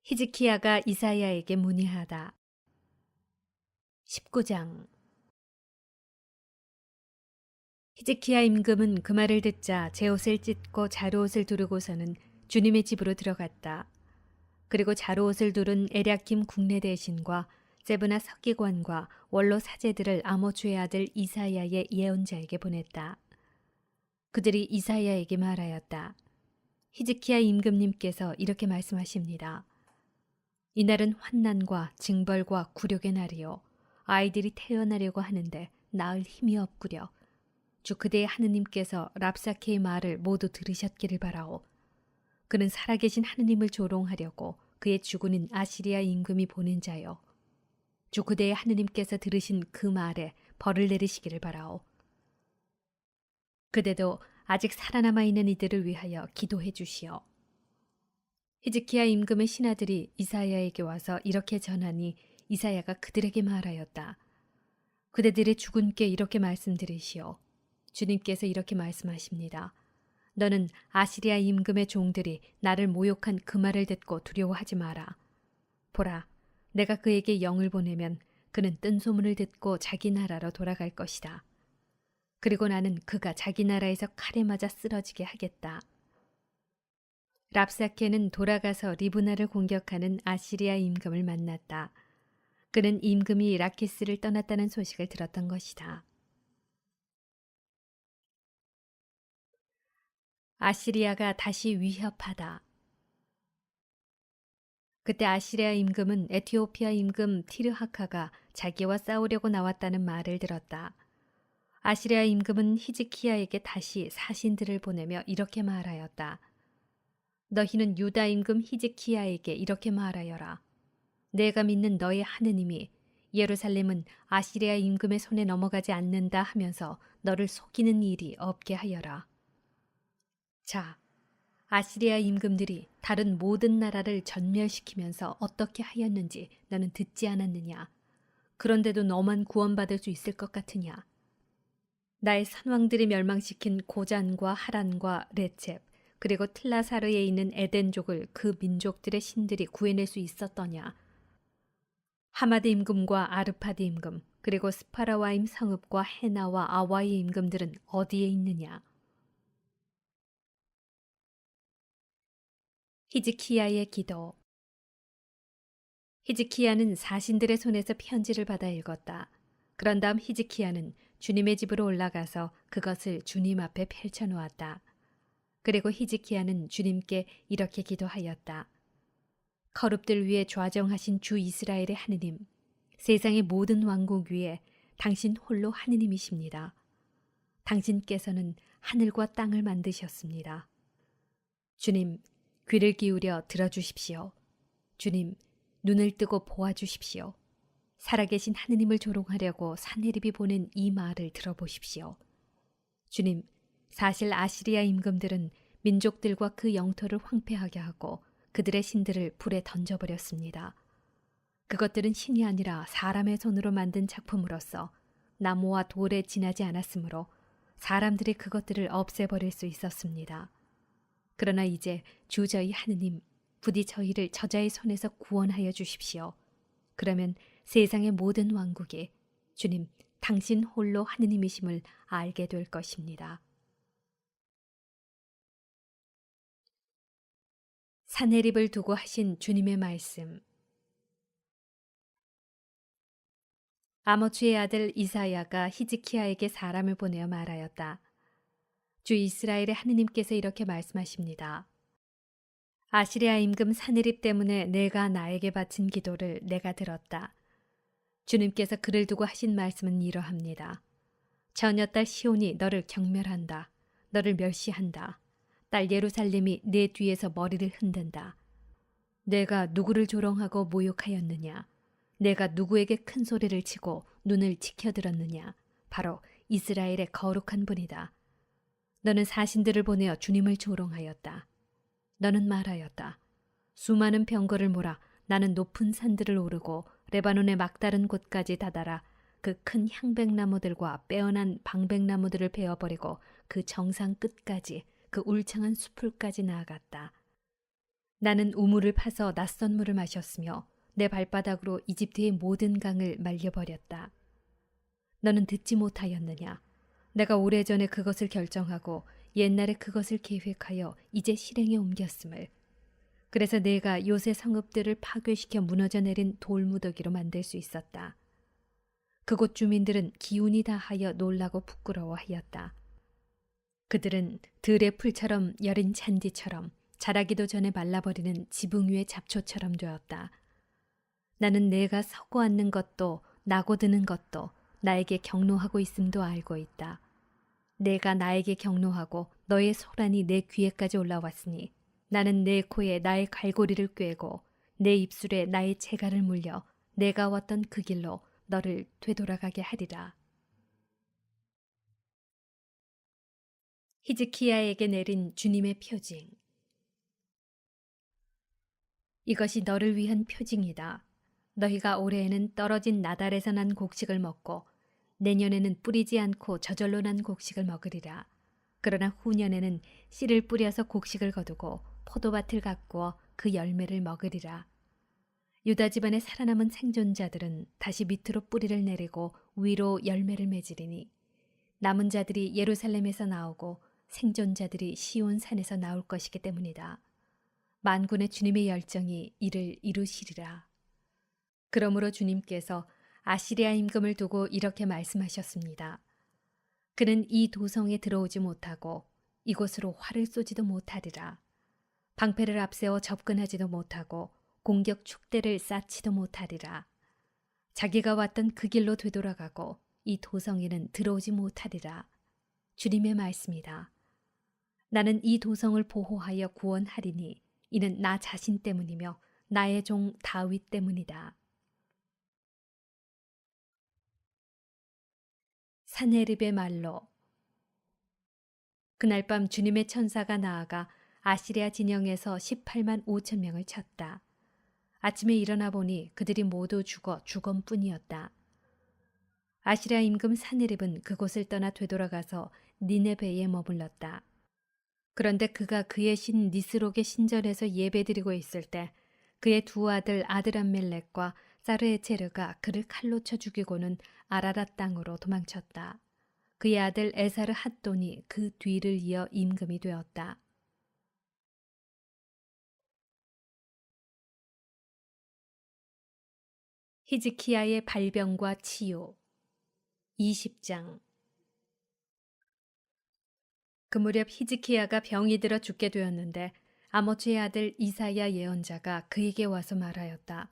히즈키야가 이사야에게 문의하다. 19장. 히즈키야 임금은 그 말을 듣자 제 옷을 찢고 자루옷을 두르고서는 주님의 집으로 들어갔다. 그리고 자루옷을 두른 에랴킴 국내 대신과 세브나 서기관과 원로 사제들을 아모츠의 아들 이사야의 예언자에게 보냈다. 그들이 이사야에게 말하였다. 히즈키야 임금님께서 이렇게 말씀하십니다. 이날은 환난과 징벌과 굴욕의 날이요. 아이들이 태어나려고 하는데 낳을 힘이 없구려. 주 그대의 하느님께서 랍사케의 말을 모두 들으셨기를 바라오. 그는 살아계신 하느님을 조롱하려고 그의 주군인 아시리아 임금이 보낸 자요. 주 그대의 하느님께서 들으신 그 말에 벌을 내리시기를 바라오. 그대도 아직 살아남아 있는 이들을 위하여 기도해 주시오. 히즈키야 임금의 신하들이 이사야에게 와서 이렇게 전하니 이사야가 그들에게 말하였다. 그대들의 주군께 이렇게 말씀드리시오. 주님께서 이렇게 말씀하십니다. 너는 아시리아 임금의 종들이 나를 모욕한 그 말을 듣고 두려워하지 마라. 보라, 내가 그에게 영을 보내면 그는 뜬 소문을 듣고 자기 나라로 돌아갈 것이다. 그리고 나는 그가 자기 나라에서 칼에 맞아 쓰러지게 하겠다. 랍사케는 돌아가서 리브나를 공격하는 아시리아 임금을 만났다. 그는 임금이 라키스를 떠났다는 소식을 들었던 것이다. 아시리아가 다시 위협하다. 그때 아시리아 임금은 에티오피아 임금 티르하카가 자기와 싸우려고 나왔다는 말을 들었다. 아시리아 임금은 히즈키야에게 다시 사신들을 보내며 이렇게 말하였다. 너희는 유다 임금 히즈키야에게 이렇게 말하여라. 내가 믿는 너의 하느님이 예루살렘은 아시리아 임금의 손에 넘어가지 않는다 하면서 너를 속이는 일이 없게 하여라. 자, 아시리아 임금들이 다른 모든 나라를 전멸시키면서 어떻게 하였는지 너는 듣지 않았느냐? 그런데도 너만 구원받을 수 있을 것 같으냐? 나의 선왕들이 멸망시킨 고잔과 하란과 레첵 그리고 틀라사르에 있는 에덴족을 그 민족들의 신들이 구해낼 수 있었더냐? 하마드 임금과 아르파드 임금 그리고 스파라와임 성읍과 헤나와 아와이 임금들은 어디에 있느냐? 히즈키야의 기도. 히즈키야는 사신들의 손에서 편지를 받아 읽었다. 그런 다음 히즈키야는 주님의 집으로 올라가서 그것을 주님 앞에 펼쳐놓았다. 그리고 히즈키야는 주님께 이렇게 기도하였다. 거룹들 위에 좌정하신 주 이스라엘의 하느님, 세상의 모든 왕국 위에 당신 홀로 하느님이십니다. 당신께서는 하늘과 땅을 만드셨습니다. 주님, 귀를 기울여 들어주십시오. 주님, 눈을 뜨고 보아주십시오. 살아계신 하느님을 조롱하려고 산헤립이 보낸 이 말을 들어보십시오. 주님, 사실 아시리아 임금들은 민족들과 그 영토를 황폐하게 하고 그들의 신들을 불에 던져버렸습니다. 그것들은 신이 아니라 사람의 손으로 만든 작품으로서 나무와 돌에 지나지 않았으므로 사람들이 그것들을 없애버릴 수 있었습니다. 그러나 이제 주 저희 하느님, 부디 저희를 저자의 손에서 구원하여 주십시오. 그러면 세상의 모든 왕국이 주님, 당신 홀로 하느님이심을 알게 될 것입니다. 산헤립을 두고 하신 주님의 말씀. 아모츠의 아들 이사야가 히즈키야에게 사람을 보내어 말하였다. 주 이스라엘의 하느님께서 이렇게 말씀하십니다. 아시리아 임금 산헤립 때문에 내가 나에게 바친 기도를 내가 들었다. 주님께서 그를 두고 하신 말씀은 이러합니다. 처녀딸 시온이 너를 경멸한다. 너를 멸시한다. 딸 예루살렘이 내 뒤에서 머리를 흔든다. 내가 누구를 조롱하고 모욕하였느냐? 내가 누구에게 큰 소리를 치고 눈을 치켜들었느냐? 바로 이스라엘의 거룩한 분이다. 너는 사신들을 보내어 주님을 조롱하였다. 너는 말하였다. 수많은 병거를 몰아 나는 높은 산들을 오르고 레바논의 막다른 곳까지 다다라 그 큰 향백나무들과 빼어난 방백나무들을 베어버리고 그 정상 끝까지 그 울창한 수풀까지 나아갔다. 나는 우물을 파서 낯선 물을 마셨으며 내 발바닥으로 이집트의 모든 강을 말려버렸다. 너는 듣지 못하였느냐? 내가 오래전에 그것을 결정하고 옛날에 그것을 계획하여 이제 실행에 옮겼음을. 그래서 내가 요새 성읍들을 파괴시켜 무너져 내린 돌무더기로 만들 수 있었다. 그곳 주민들은 기운이 다하여 놀라고 부끄러워하였다. 그들은 들의 풀처럼 여린 잔디처럼 자라기도 전에 말라버리는 지붕 위의 잡초처럼 되었다. 나는 내가 서고 앉는 것도 나고 드는 것도 나에게 경노하고 있음도 알고 있다. 내가 나에게 경노하고 너의 소란이 내 귀에까지 올라왔으니 나는 내 코에 나의 갈고리를 꿰고 내 입술에 나의 재갈을 물려 내가 왔던 그 길로 너를 되돌아가게 하리라. 히즈키야에게 내린 주님의 표징. 이것이 너를 위한 표징이다. 너희가 올해에는 떨어진 나달에서 난 곡식을 먹고 내년에는 뿌리지 않고 저절로 난 곡식을 먹으리라. 그러나 후년에는 씨를 뿌려서 곡식을 거두고 포도밭을 가꾸어 그 열매를 먹으리라. 유다 집안의 살아남은 생존자들은 다시 밑으로 뿌리를 내리고 위로 열매를 맺으리니 남은 자들이 예루살렘에서 나오고 생존자들이 시온 산에서 나올 것이기 때문이다. 만군의 주님의 열정이 이를 이루시리라. 그러므로 주님께서 아시리아 임금을 두고 이렇게 말씀하셨습니다. 그는 이 도성에 들어오지 못하고 이곳으로 활을 쏘지도 못하리라. 방패를 앞세워 접근하지도 못하고 공격 축대를 쌓지도 못하리라. 자기가 왔던 그 길로 되돌아가고 이 도성에는 들어오지 못하리라. 주님의 말씀이다. 나는 이 도성을 보호하여 구원하리니 이는 나 자신 때문이며 나의 종 다윗 때문이다. 산헤립의 말로. 그날 밤 주님의 천사가 나아가 아시리아 진영에서 18만 5천 명을 쳤다. 아침에 일어나 보니 그들이 모두 죽어 죽음뿐이었다. 아시리아 임금 산헤립은 그곳을 떠나 되돌아가서 니네베에 머물렀다. 그런데 그가 그의 신 니스록의 신전에서 예배드리고 있을 때 그의 두 아들 아드람멜렉과 사르에체르가 그를 칼로 쳐 죽이고는 아라랏 땅으로 도망쳤다. 그의 아들 에사르 핫돈이 그 뒤를 이어 임금이 되었다. 히즈키야의 발병과 치유. 20장. 그 무렵 히즈키야가 병이 들어 죽게 되었는데 아모츠의 아들 이사야 예언자가 그에게 와서 말하였다.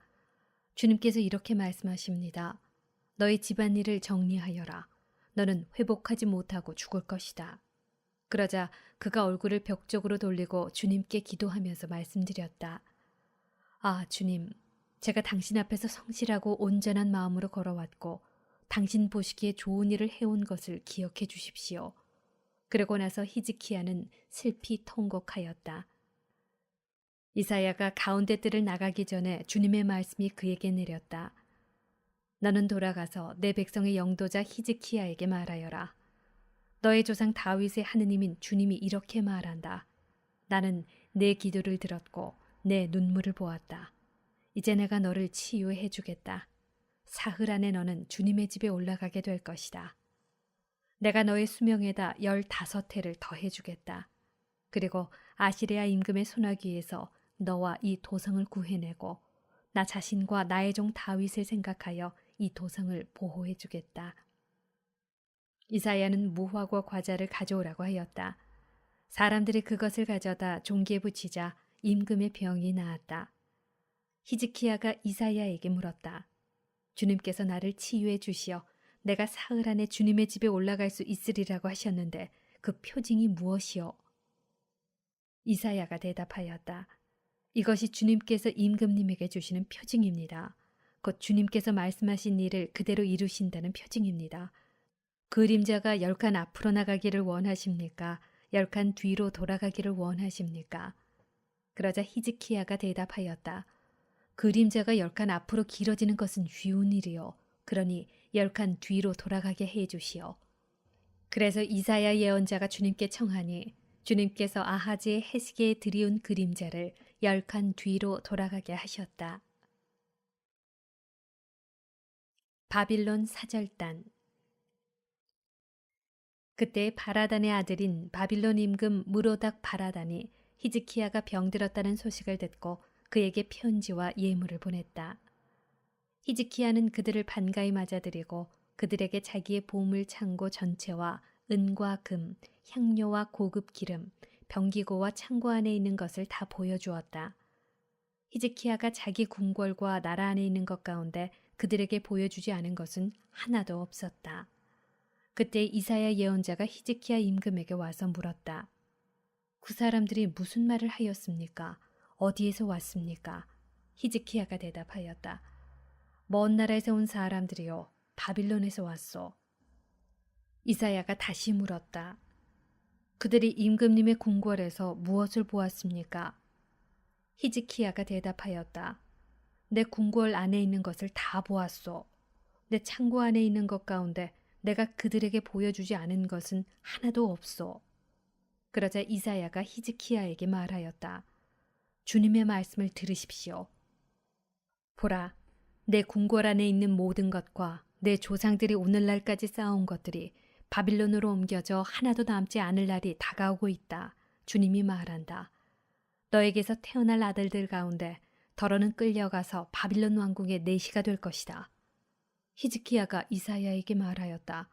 주님께서 이렇게 말씀하십니다. 너희 집안일을 정리하여라. 너는 회복하지 못하고 죽을 것이다. 그러자 그가 얼굴을 벽 쪽으로 돌리고 주님께 기도하면서 말씀드렸다. 아, 주님, 제가 당신 앞에서 성실하고 온전한 마음으로 걸어왔고 당신 보시기에 좋은 일을 해온 것을 기억해 주십시오. 그러고 나서 히즈키야는 슬피 통곡하였다. 이사야가 가운데 뜰을 나가기 전에 주님의 말씀이 그에게 내렸다. 너는 돌아가서 내 백성의 영도자 히즈키야에게 말하여라. 너의 조상 다윗의 하느님인 주님이 이렇게 말한다. 나는 내 기도를 들었고 내 눈물을 보았다. 이제 내가 너를 치유해 주겠다. 사흘 안에 너는 주님의 집에 올라가게 될 것이다. 내가 너의 수명에다 15해를 더해 주겠다. 그리고 아시리아 임금의 손아귀에서 너와 이 도성을 구해내고 나 자신과 나의 종 다윗을 생각하여 이 도성을 보호해 주겠다. 이사야는 무화과 과자를 가져오라고 하였다. 사람들이 그것을 가져다 종기에 붙이자 임금의 병이 나았다. 히즈키야가 이사야에게 물었다. 주님께서 나를 치유해 주시어 내가 사흘 안에 주님의 집에 올라갈 수 있으리라고 하셨는데 그 표징이 무엇이요? 이사야가 대답하였다. 이것이 주님께서 임금님에게 주시는 표징입니다. 곧 주님께서 말씀하신 일을 그대로 이루신다는 표징입니다. 그림자가 10칸 앞으로 나가기를 원하십니까? 10칸 뒤로 돌아가기를 원하십니까? 그러자 히즈키야가 대답하였다. 그림자가 10칸 앞으로 길어지는 것은 쉬운 일이요. 그러니 10칸 뒤로 돌아가게 해 주시오. 그래서 이사야 예언자가 주님께 청하니 주님께서 아하지의 해시계에 들이운 그림자를 10칸 뒤로 돌아가게 하셨다. 바빌론 사절단. 그때 바라단의 아들인 바빌론 임금 무로닥 바라단이 히즈키야가 병들었다는 소식을 듣고 그에게 편지와 예물을 보냈다. 히즈키야는 그들을 반가이 맞아들이고 그들에게 자기의 보물 창고 전체와 은과 금, 향료와 고급 기름, 병기고와 창고 안에 있는 것을 다 보여주었다. 히즈키야가 자기 궁궐과 나라 안에 있는 것 가운데 그들에게 보여주지 않은 것은 하나도 없었다. 그때 이사야 예언자가 히즈키야 임금에게 와서 물었다. 그 사람들이 무슨 말을 하였습니까? 어디에서 왔습니까? 히즈키야가 대답하였다. 먼 나라에서 온 사람들이요. 바빌론에서 왔소. 이사야가 다시 물었다. 그들이 임금님의 궁궐에서 무엇을 보았습니까? 히즈키야가 대답하였다. 내 궁궐 안에 있는 것을 다 보았소. 내 창고 안에 있는 것 가운데 내가 그들에게 보여주지 않은 것은 하나도 없소. 그러자 이사야가 히즈키야에게 말하였다. 주님의 말씀을 들으십시오. 보라, 내 궁궐 안에 있는 모든 것과 내 조상들이 오늘날까지 쌓아온 것들이 바빌론으로 옮겨져 하나도 남지 않을 날이 다가오고 있다. 주님이 말한다. 너에게서 태어날 아들들 가운데 더러는 끌려가서 바빌론 왕궁의 내시가 될 것이다. 히즈키야가 이사야에게 말하였다.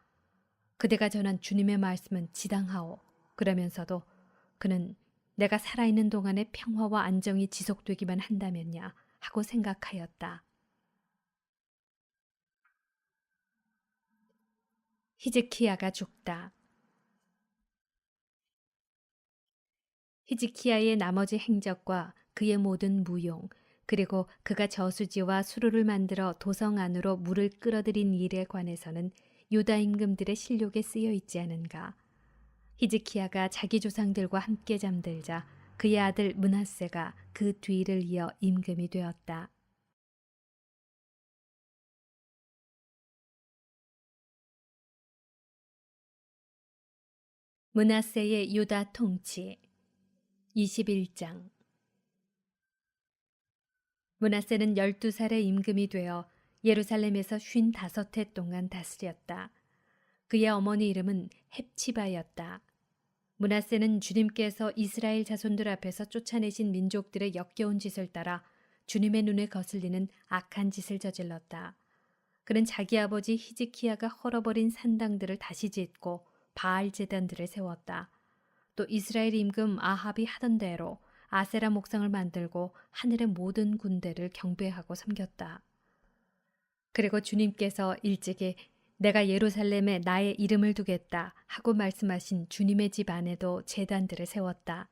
그대가 전한 주님의 말씀은 지당하오. 그러면서도 그는 내가 살아있는 동안에 평화와 안정이 지속되기만 한다면야 하고 생각하였다. 히즈키야가 죽다. 히즈키야의 나머지 행적과 그의 모든 무용, 그리고 그가 저수지와 수로를 만들어 도성 안으로 물을 끌어들인 일에 관해서는 유다 임금들의 실록에 쓰여 있지 않은가. 히즈키야가 자기 조상들과 함께 잠들자 그의 아들 므낫세가 그 뒤를 이어 임금이 되었다. 므낫세의 유다 통치 21장. 므낫세는 12살의 임금이 되어 예루살렘에서 55해 동안 다스렸다. 그의 어머니 이름은 헵치바였다. 므낫세는 주님께서 이스라엘 자손들 앞에서 쫓아내신 민족들의 역겨운 짓을 따라 주님의 눈에 거슬리는 악한 짓을 저질렀다. 그는 자기 아버지 히즈키야가 헐어버린 산당들을 다시 짓고 바알 제단들을 세웠다. 또 이스라엘 임금 아합이 하던 대로 아세라 목상을 만들고 하늘의 모든 군대를 경배하고 섬겼다. 그리고 주님께서 일찍이 내가 예루살렘에 나의 이름을 두겠다 하고 말씀하신 주님의 집 안에도 제단들을 세웠다.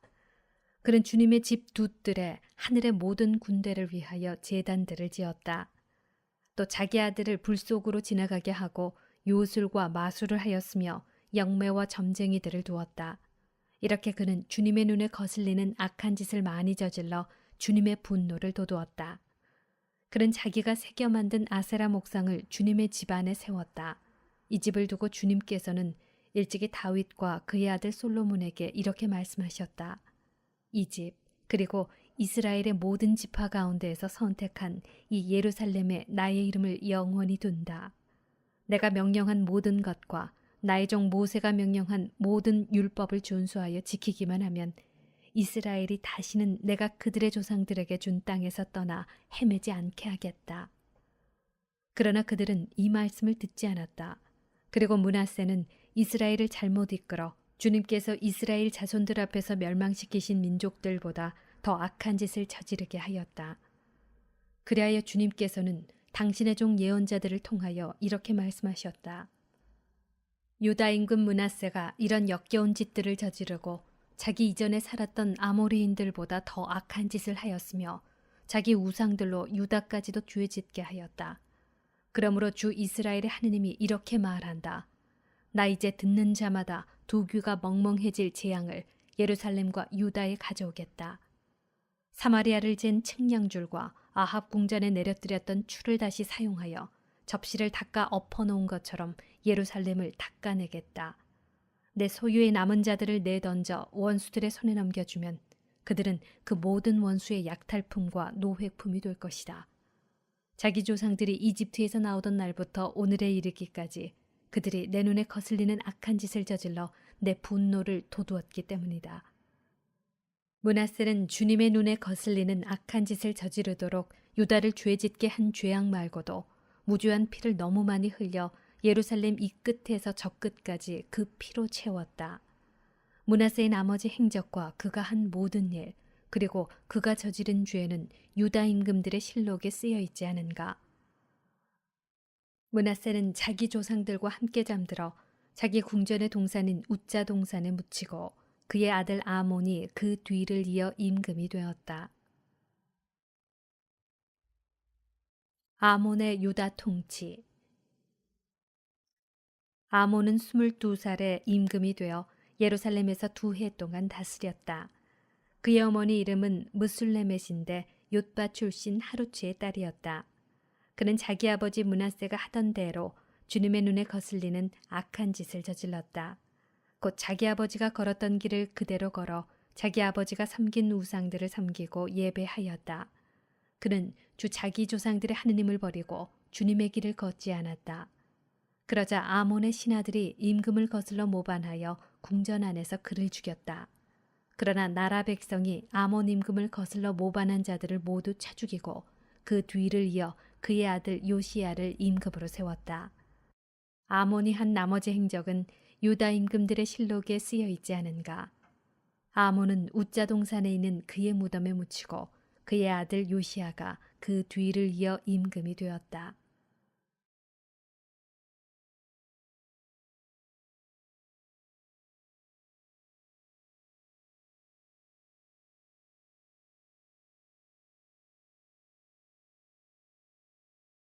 그는 주님의 집 돛들에 하늘의 모든 군대를 위하여 제단들을 지었다. 또 자기 아들을 불 속으로 지나가게 하고 요술과 마술을 하였으며 영매와 점쟁이들을 두었다. 이렇게 그는 주님의 눈에 거슬리는 악한 짓을 많이 저질러 주님의 분노를 돋우었다. 그는 자기가 새겨 만든 아세라 목상을 주님의 집 안에 세웠다. 이 집을 두고 주님께서는 일찍이 다윗과 그의 아들 솔로몬에게 이렇게 말씀하셨다. 이 집, 그리고 이스라엘의 모든 지파 가운데에서 선택한 이 예루살렘에 나의 이름을 영원히 둔다. 내가 명령한 모든 것과 나의 종 모세가 명령한 모든 율법을 준수하여 지키기만 하면 이스라엘이 다시는 내가 그들의 조상들에게 준 땅에서 떠나 헤매지 않게 하겠다. 그러나 그들은 이 말씀을 듣지 않았다. 그리고 므낫세는 이스라엘을 잘못 이끌어 주님께서 이스라엘 자손들 앞에서 멸망시키신 민족들보다 더 악한 짓을 저지르게 하였다. 그리하여 주님께서는 당신의 종 예언자들을 통하여 이렇게 말씀하셨다. 유다 임금 므낫세가 이런 역겨운 짓들을 저지르고 자기 이전에 살았던 아모리인들보다 더 악한 짓을 하였으며 자기 우상들로 유다까지도 죄 짓게 하였다. 그러므로 주 이스라엘의 하느님이 이렇게 말한다. 나 이제 듣는 자마다 두 귀가 멍멍해질 재앙을 예루살렘과 유다에 가져오겠다. 사마리아를 잰 측량줄과 아합 궁전에 내려뜨렸던 추를 다시 사용하여 접시를 닦아 엎어놓은 것처럼 예루살렘을 닦아내겠다. 내 소유의 남은 자들을 내던져 원수들의 손에 넘겨주면 그들은 그 모든 원수의 약탈품과 노획품이 될 것이다. 자기 조상들이 이집트에서 나오던 날부터 오늘에 이르기까지 그들이 내 눈에 거슬리는 악한 짓을 저질러 내 분노를 돋우었기 때문이다. 므낫세는 주님의 눈에 거슬리는 악한 짓을 저지르도록 유다를 죄짓게 한 죄악 말고도 무죄한 피를 너무 많이 흘려 예루살렘 이 끝에서 저 끝까지 그 피로 채웠다. 므낫세의 나머지 행적과 그가 한 모든 일, 그리고 그가 저지른 죄는 유다 임금들의 실록에 쓰여 있지 않은가. 므낫세는 자기 조상들과 함께 잠들어 자기 궁전의 동산인 웃자 동산에 묻히고 그의 아들 아몬이 그 뒤를 이어 임금이 되었다. 아몬의 유다 통치. 아몬은 22살에 임금이 되어 예루살렘에서 2해 동안 다스렸다. 그의 어머니 이름은 무술레멧인데 욤바 출신 하루츠의 딸이었다. 그는 자기 아버지 므낫세가 하던 대로 주님의 눈에 거슬리는 악한 짓을 저질렀다. 곧 자기 아버지가 걸었던 길을 그대로 걸어 자기 아버지가 섬긴 우상들을 섬기고 예배하였다. 그는 주 자기 조상들의 하느님을 버리고 주님의 길을 걷지 않았다. 그러자 아몬의 신하들이 임금을 거슬러 모반하여 궁전 안에서 그를 죽였다. 그러나 나라 백성이 아몬 임금을 거슬러 모반한 자들을 모두 쳐 죽이고 그 뒤를 이어 그의 아들 요시야를 임금으로 세웠다. 아몬이 한 나머지 행적은 유다 임금들의 실록에 쓰여 있지 않은가. 아몬은 웃자 동산에 있는 그의 무덤에 묻히고 그의 아들 요시야가 그 뒤를 이어 임금이 되었다.